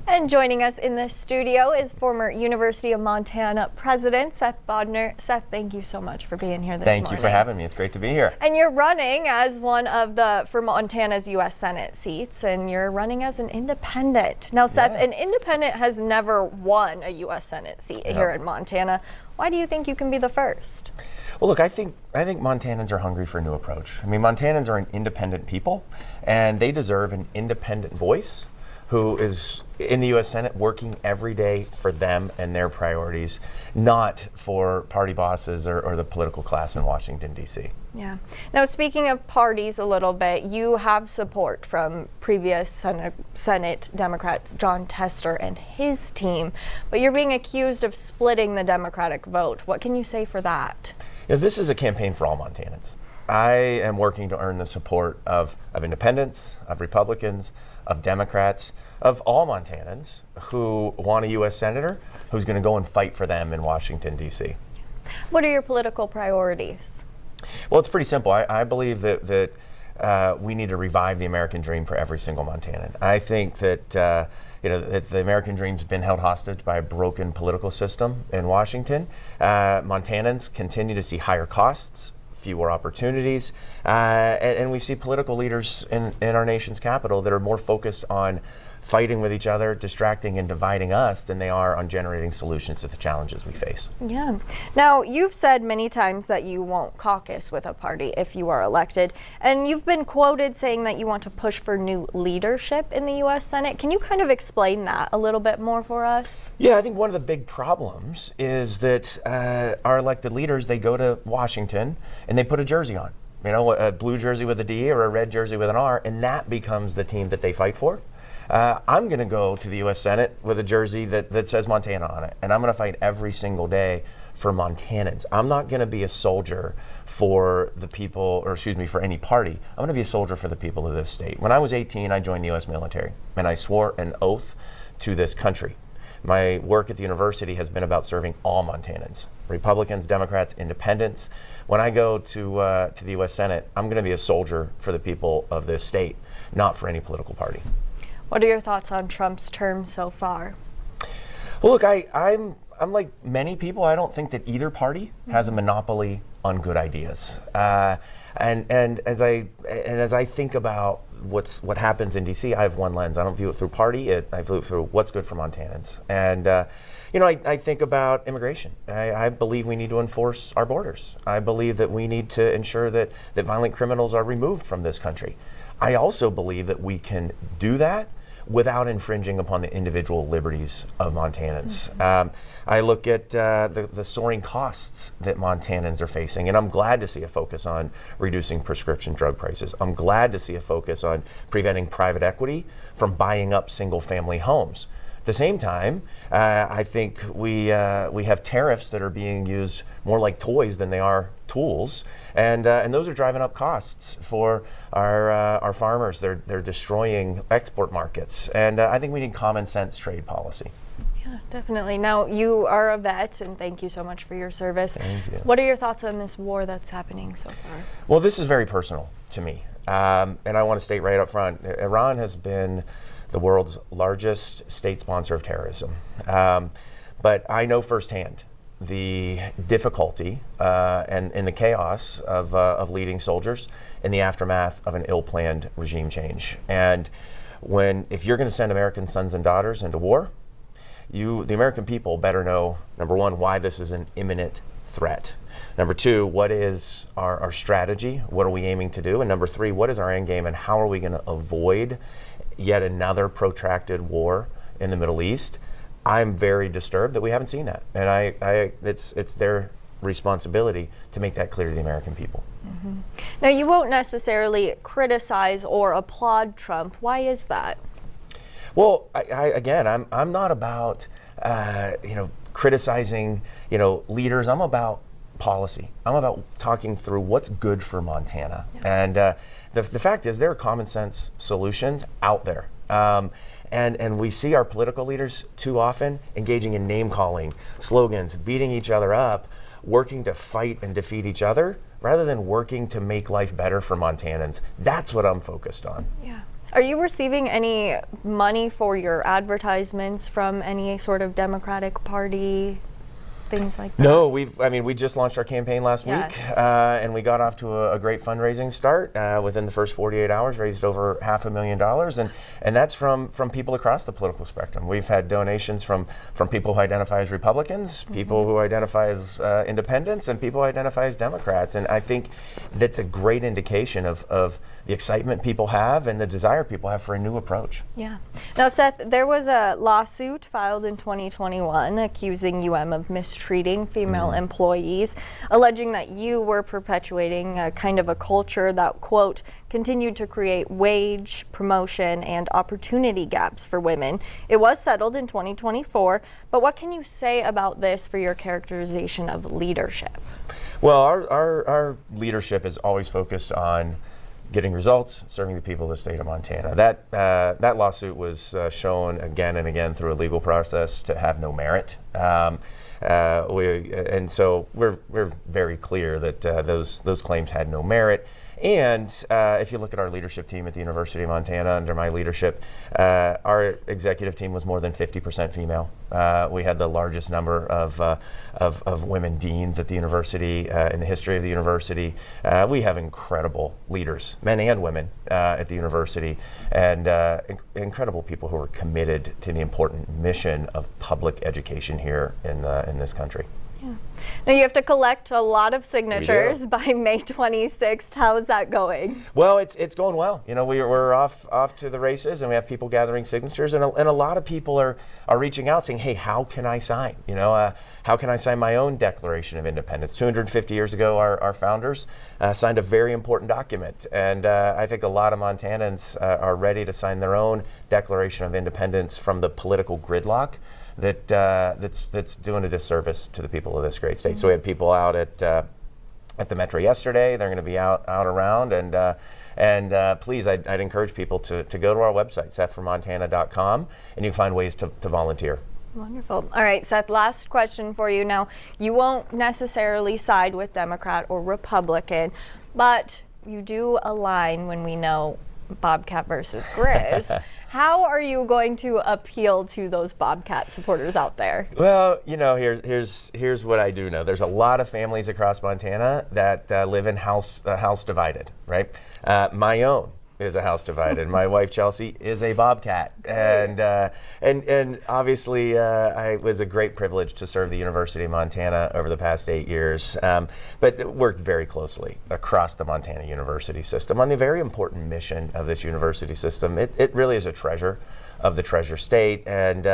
And joining us in the studio is former University of Montana President Seth Bodnar. Seth, thank you so much for being here this morning. Thank you for having me. It's great to be here. And you're running as one of for Montana's U.S. Senate seats, and you're running as an independent. Now, Seth, an independent has never won a U.S. Senate seat here in Montana. Why do you think you can be the first? Well, look, I think Montanans are hungry for a new approach. I mean, Montanans are an independent people, and they deserve an independent voice who is in the U.S. Senate working every day for them and their priorities, not for party bosses or the political class in Washington, D.C. Yeah. Now, speaking of parties a little bit, you have support from previous Senate Democrats, John Tester and his team, but you're being accused of splitting the Democratic vote. What can you say for that? This is a campaign for all Montanans. I am working to earn the support of independents, of Republicans, of Democrats, of all Montanans who want a U.S. Senator who's going to go and fight for them in Washington, D.C. What are your political priorities? Well, it's pretty simple. I believe that we need to revive the American dream for every single Montanan. I think that that the American dream's been held hostage by a broken political system in Washington. Montanans continue to see higher costs, fewer opportunities, and we see political leaders in our nation's capital that are more focused on fighting with each other, distracting and dividing us than they are on generating solutions to the challenges we face. Yeah. Now, you've said many times that you won't caucus with a party if you are elected, and you've been quoted saying that you want to push for new leadership in the U.S. Senate. Can you kind of explain that a little bit more for us? Yeah, I think one of the big problems is that our elected leaders, they go to Washington and they put a jersey on. You know, a blue jersey with a D or a red jersey with an R, and that becomes the team that they fight for. I'm going to go to the U.S. Senate with a jersey that says Montana on it, and I'm going to fight every single day for Montanans. I'm not going to be a soldier for the people, or excuse me, for any party. I'm going to be a soldier for the people of this state. When I was 18, I joined the U.S. military, and I swore an oath to this country. My work at the university has been about serving all Montanans, Republicans, Democrats, independents. When I go to the U.S. Senate, I'm going to be a soldier for the people of this state, not for any political party. What are your thoughts on Trump's term so far? Well, look, I'm like many people. I don't think that either party has a monopoly on good ideas. And as I think about what happens in D.C., I have one lens. I don't view it through party. I view it through what's good for Montanans. And I think about immigration. I believe we need to enforce our borders. I believe that we need to ensure that violent criminals are removed from this country. I also believe that we can do that without infringing upon the individual liberties of Montanans. I look at the soaring costs that Montanans are facing, and I'm glad to see a focus on reducing prescription drug prices. I'm glad to see a focus on preventing private equity from buying up single-family homes. At the same time, I think we have tariffs that are being used more like toys than they are tools, and those are driving up costs for our farmers. They're destroying export markets, and I think we need common sense trade policy. Yeah, definitely. Now, you are a vet, and thank you so much for your service. Thank you. What are your thoughts on this war that's happening so far? Well, this is very personal to me, and I want to state right up front, Iran has been the world's largest state sponsor of terrorism. But I know firsthand the difficulty and the chaos of leading soldiers in the aftermath of an ill-planned regime change. And if you're going to send American sons and daughters into war, the American people better know, number one, why this is an imminent threat. Number two, what is our strategy? What are we aiming to do? And number three, what is our end game, and how are we going to avoid yet another protracted war in the Middle East? I'm very disturbed that we haven't seen that, and it's their responsibility to make that clear to the American people. Mm-hmm. Now, you won't necessarily criticize or applaud Trump. Why is that? Well, I'm not about criticizing leaders. I'm about policy. I'm about talking through what's good for Montana. Yeah. And the fact is, there are common sense solutions out there. And we see our political leaders too often engaging in name calling, slogans, beating each other up, working to fight and defeat each other rather than working to make life better for Montanans. That's what I'm focused on. Yeah. Are you receiving any money for your advertisements from any sort of Democratic Party? Things like that? No, we just launched our campaign last week, Yes. and we got off to a great fundraising start. Within the first 48 hours, raised over $500,000, and that's from people across the political spectrum. We've had donations from people who identify as Republicans, people who identify as independents, and people who identify as Democrats. And I think that's a great indication of the excitement people have and the desire people have for a new approach. Yeah. Now, Seth, there was a lawsuit filed in 2021 accusing UM of mistreating female employees, alleging that you were perpetuating a kind of a culture that, quote, continued to create wage, promotion, and opportunity gaps for women. It was settled in 2024, but what can you say about this for your characterization of leadership? Well, our leadership is always focused on getting results, serving the people of the state of Montana. That lawsuit was shown again and again through a legal process to have no merit. And so we're very clear that those claims had no merit. And if you look at our leadership team at the University of Montana under my leadership, our executive team was more than 50% female. We had the largest number of women deans at the university in the history of the university. We have incredible leaders, men and women, at the university, and incredible people who are committed to the important mission of public education here in this country. Yeah. Now you have to collect a lot of signatures by May 26th. How is that going? Well, it's going well. You know, we're off to the races, and we have people gathering signatures, and a lot of people are reaching out saying, hey, how can I sign? You know, how can I sign my own Declaration of Independence? 250 years ago, our founders signed a very important document, and I think a lot of Montanans are ready to sign their own Declaration of Independence from the political gridlock that's doing a disservice to the people of this great state. So we had people out at the Metro yesterday. They're going to be out around, and please, I'd encourage people to go to our website, sethfrommontana.com, and you can find ways to volunteer. Wonderful. All right, Seth, last question for you. Now, you won't necessarily side with Democrat or Republican, but you do align when we know Bobcat versus Grizz. How are you going to appeal to those Bobcat supporters out there? Well, you know, here's what I do know. There's a lot of families across Montana that live in house divided, right? My own is a house divided. My wife Chelsea is a Bobcat, and obviously it was a great privilege to serve the University of Montana over the past 8 years, but worked very closely across the Montana University system on the very important mission of this university system. It really is a treasure of the Treasure State, and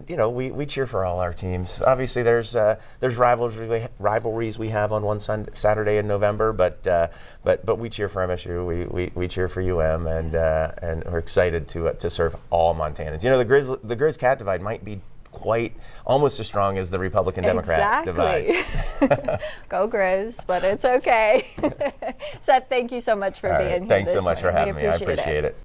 you know, we cheer for all our teams. Obviously, there's rivalries we have on one Saturday in November, but we cheer for MSU. We cheer for UM, and we're excited to serve all Montanans. You know, the Grizz Cat divide might be quite almost as strong as the Republican-Democrat divide. Go Grizz, but it's okay. Seth, thank you so much for being here. Thanks so much for having me. I appreciate it.